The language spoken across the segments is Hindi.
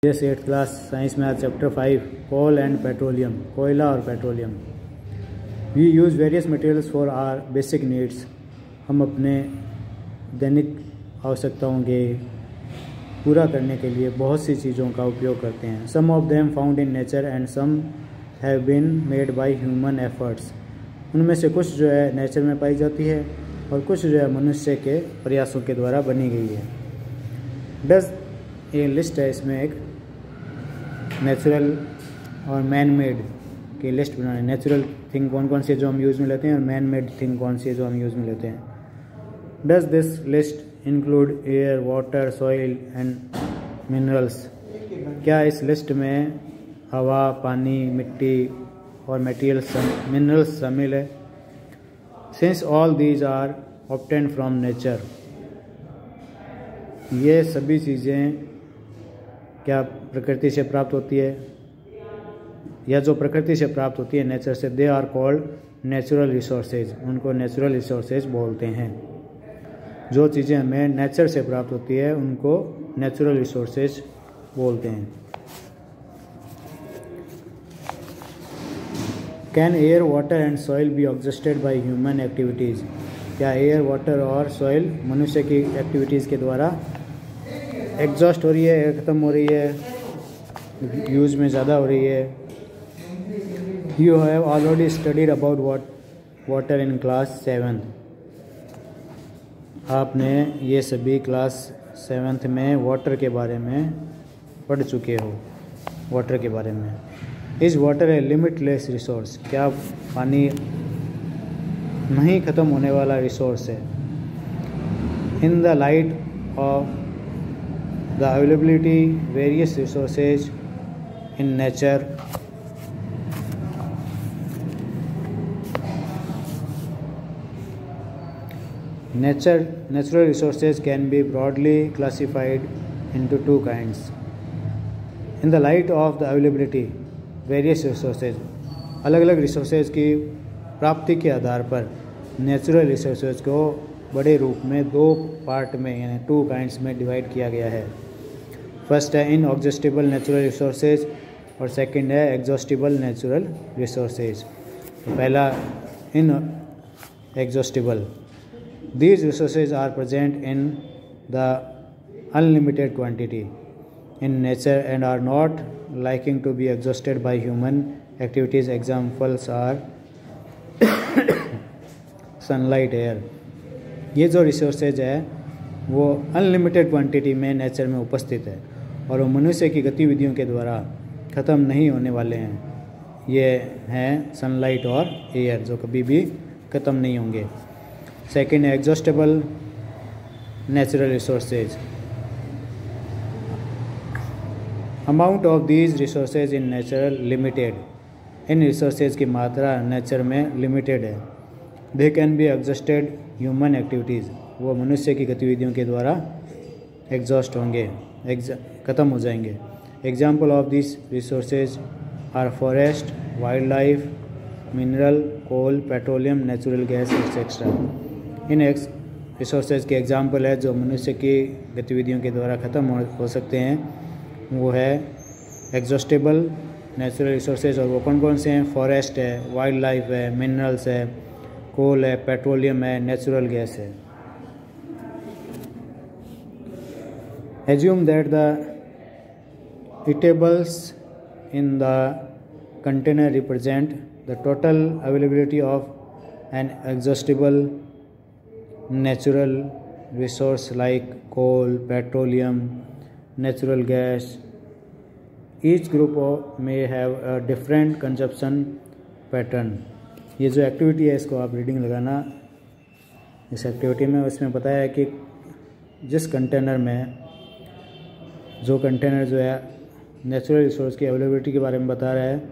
Yes, 8th class science math chapter 5 coal and petroleum, कोयला और petroleum. We use various materials for our basic needs। हम अपने दैनिक आवश्यकताओं के पूरा करने के लिए बहुत सी चीज़ों का उपयोग करते हैं। Some of them found in nature and some have been made by human efforts। उनमें से कुछ जो है नेचर में पाई जाती है और कुछ जो है मनुष्य के प्रयासों के द्वारा बनी गई है। डज ये लिस्ट है, इसमें एक नेचुरल और मैन मेड की लिस्ट बनानी। नेचुरल थिंग कौन कौन सी जो हम यूज़ में लेते हैं और मैन मेड थिंग कौन सी है जो हम यूज़ में लेते हैं। Does this list include air, water, soil and minerals. क्या इस लिस्ट में हवा, पानी, मिट्टी और मिनरल्स शामिल है। Since all these are obtained from nature. ये सभी चीज़ें क्या प्रकृति से प्राप्त होती है या जो प्रकृति से प्राप्त होती है नेचर से, they are called natural resources. उनको नेचुरल रिसोर्सेज बोलते हैं। जो चीज़ें हमें नेचर से प्राप्त होती है उनको नेचुरल रिसोर्सेज बोलते हैं। Can air, water and soil be exhausted by human activities. क्या एयर, वाटर और सॉइल मनुष्य की एक्टिविटीज़ के द्वारा एग्जॉस्ट हो रही है, ख़त्म हो रही है, यूज़ में ज़्यादा हो रही है। You have already studied about water in class 7। आपने ये सभी क्लास 7th में वाटर के बारे में पढ़ चुके हो। वाटर के बारे में। Is water a limitless resource. क्या पानी नहीं ख़त्म होने वाला रिसोर्स है। In the light of the availability various resources in nature, natural resources can be broadly classified into two kinds. In the light of the availability various resources, अलग अलग रिसोर्सेज की प्राप्ति के आधार पर नेचुरल रिसोर्सेज को बड़े रूप में दो पार्ट में यानी 2 काइंड्स में डिवाइड किया गया है। फर्स्ट है इनएग्जॉस्टिबल नेचुरल रिसोर्सेज और सेकंड है एग्जॉस्टिबल नेचुरल रिसोर्सेज। तो पहला inexhaustible. These resources are present in the unlimited quantity in nature and are not liking to be exhausted by human activities. Examples are sunlight, air. ये जो रिसोर्सेज है वो अनलिमिटेड क्वांटिटी में नेचर में उपस्थित है और वो मनुष्य की गतिविधियों के द्वारा ख़त्म नहीं होने वाले हैं। ये हैं सनलाइट और एयर जो कभी भी ख़त्म नहीं होंगे। सेकंड है exhaustible natural resources. Amount of these resources in nature limited. In resources की मात्रा नेचर में लिमिटेड है। They can be exhausted human activities. वो मनुष्य की गतिविधियों के द्वारा एग्जॉस्ट होंगे, ख़त्म हो जाएंगे। Example of this resources are forest, wild life, mineral, coal, petroleum, natural gas etcetera. इन रिसोर्सेज के एग्जाम्पल है जो मनुष्य की गतिविधियों के द्वारा ख़त्म हो सकते हैं, वो है एग्जॉस्टेबल नेचुरल रिसोर्सेज। और वो कौन कौन से हैं? फॉरेस्ट है, वाइल्ड लाइफ है, मिनरल्स है, कोल है, पेट्रोलियम है, नेचुरल गैस है। Assume that the eatables in the container represent the total availability of an exhaustible natural resource like coal, petroleum, natural gas. Each group may have a different consumption pattern. ये जो एक्टिविटी है इसको आप रीडिंग लगाना। इस एक्टिविटी में उसमें बताया है कि जिस कंटेनर में जो है नेचुरल रिसोर्स की अवेलेबिलिटी के बारे में बता रहा है,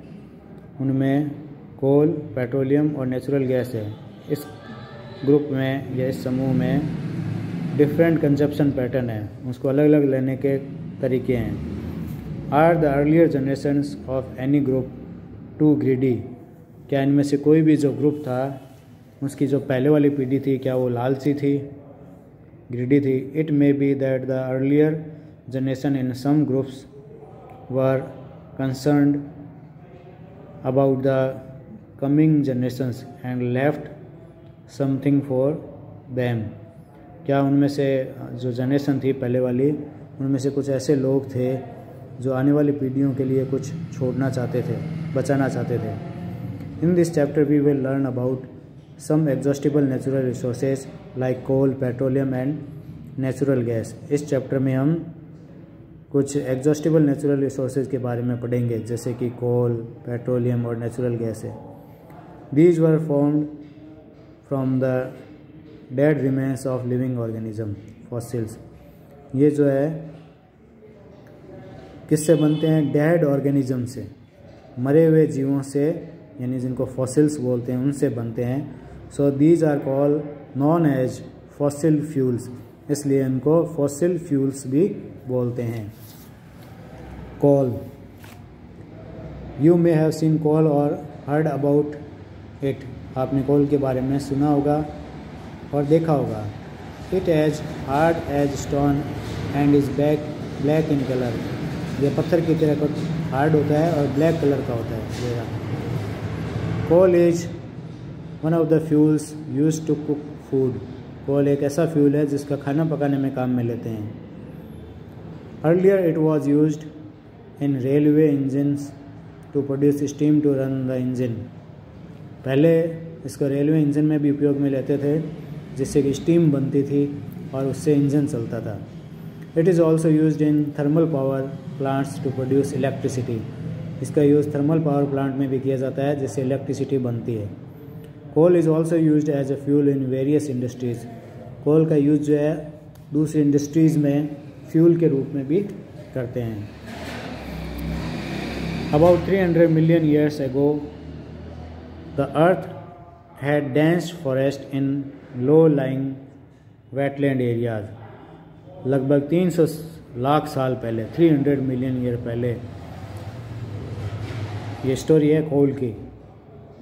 उनमें कोल, पेट्रोलियम और नेचुरल गैस है। इस ग्रुप में या इस समूह में डिफरेंट कंजप्शन पैटर्न है, उसको अलग अलग लेने के तरीके हैं। Are the earlier generations of any group too greedy. क्या इनमें से कोई भी जो ग्रुप था उसकी जो पहले वाली पीढ़ी थी क्या वो लालची थी, ग्रीडी थी? It may be that the earlier generation in some groups were concerned about the coming generations and left something for them. क्या उनमें से जो जनरेशन थी पहले वाली, उनमें से कुछ ऐसे लोग थे जो आने वाली पीढ़ियों के लिए कुछ छोड़ना चाहते थे, बचाना चाहते थे। In this chapter we will learn about some exhaustible natural resources like coal, petroleum and natural gas. इस चैप्टर में हम कुछ एग्जॉस्टिबल नेचुरल रिसोर्सेज के बारे में पढ़ेंगे, जैसे कि कोल, पेट्रोलियम और नेचुरल गैस है। These were formed from the dead remains of living organism fossils. ये जो है किससे बनते हैं? डेड ऑर्गेनिज्म से, मरे हुए जीवों से, यानी जिनको फॉसिल्स बोलते हैं, उनसे बनते हैं। So these are call non as fossil fuels, इसलिए इनको फॉसिल फ्यूल्स भी बोलते हैं। Coal, you may have seen coal और हर्ड अबाउट इट। आपने कोल के बारे में सुना होगा और देखा होगा। It is hard as stone and is black in colour. ये पत्थर की तरह हार्ड होता है और ब्लैक कलर का होता है। Coal is one of the fuels used to cook food. Coal एक ऐसा फ्यूल है जिसका खाना पकाने में काम में लेते हैं। Earlier it was used in railway engines to produce steam to run the engine. पहले इसको रेलवे इंजन में भी उपयोग में लेते थे, जिससे कि स्टीम बनती थी और उससे इंजन चलता था। It is also used in thermal power plants to produce electricity. इसका यूज़ थर्मल पावर प्लांट में भी किया जाता है, जिससे इलेक्ट्रिसिटी बनती है। Coal is also used as a fuel in various industries. Coal का यूज जो है दूसरी इंडस्ट्रीज़ में फ्यूल के रूप में भी करते हैं। About 300 million years ago the earth had dense forest in low lying wetland areas. लगभग 300 लाख साल पहले, 300 मिलियन ईयर पहले, ये स्टोरी है कोल की।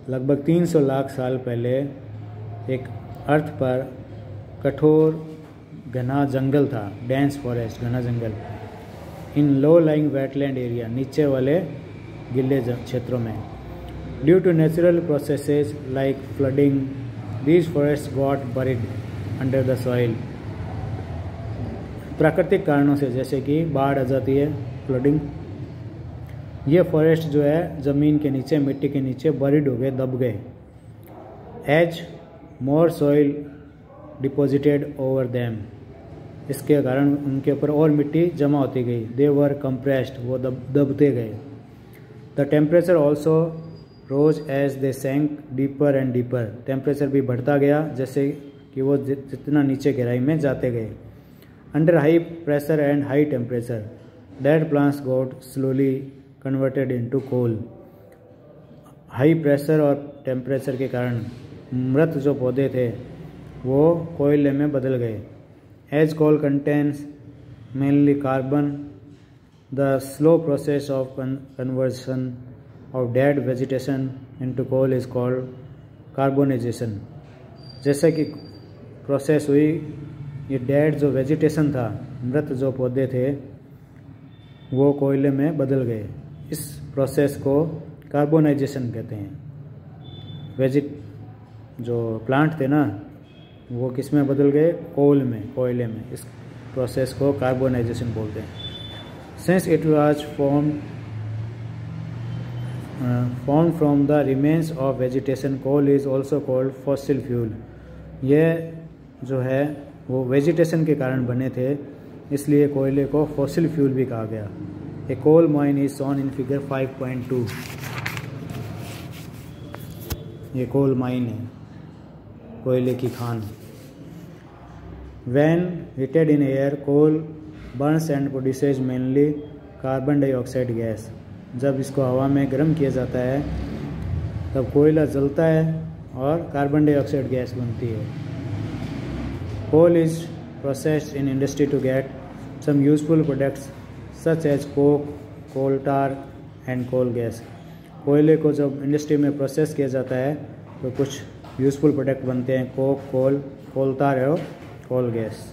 लगभग 300 लाख साल पहले एक अर्थ पर कठोर घना जंगल था, डेंस फॉरेस्ट, घना जंगल। In low lying wetland area, नीचे वाले गिले क्षेत्रों में। Due to natural processes like flooding, these forest got buried under the soil. प्राकृतिक कारणों से, जैसे कि बाढ़ आ जाती है, फ्लडिंग, ये फॉरेस्ट जो है ज़मीन के नीचे, मिट्टी के नीचे बरीड हो गए, दब गए। एज मोर सॉइल डिपॉजिटेड ओवर देम, इसके कारण उनके ऊपर और मिट्टी जमा होती गई। दे वर कंप्रेस्ड, वो दबते गए। The temperature also rose as they sank deeper and deeper. Temperature भी बढ़ता गया जैसे कि वो जितना नीचे गहराई में जाते गए। Under high pressure and high temperature dead plants got slowly converted into coal. High pressure और टेम्परेचर के कारण मृत जो पौधे थे वो कोयले में बदल गए। As coal contains mainly carbon, the slow process of conversion of dead vegetation into coal is called carbonisation. जैसे कि प्रोसेस हुई, ये डेड जो वेजिटेशन था, मृत जो पौधे थे, वो कोयले में बदल गए। इस प्रोसेस को कार्बोनाइजेशन कहते हैं। जो प्लांट थे ना, वो किस में बदल गए? कोल में, कोयले में। इस प्रोसेस को कार्बोनाइजेशन बोलते हैं। Since it was formed from the remains of vegetation, coal is also called fossil fuel. ये जो है वो वेजिटेशन के कारण बने थे, इसलिए कोयले को फॉसिल फ्यूल भी कहा गया। A coal mine is shown in figure 5.2। ये कोल माइन है, कोयले की खान। When heated in air, coal burns and produces mainly carbon dioxide gas. जब इसको हवा में गर्म किया जाता है तब कोयला जलता है और कार्बन डाइऑक्साइड गैस बनती है। Coal is processed in industry to get some useful products such as coke, coal tar and coal gas. कोयले को जब इंडस्ट्री में प्रोसेस किया जाता है तो कुछ यूजफुल प्रोडक्ट बनते हैं, कोक, कोल, कोल टार और कोल गैस।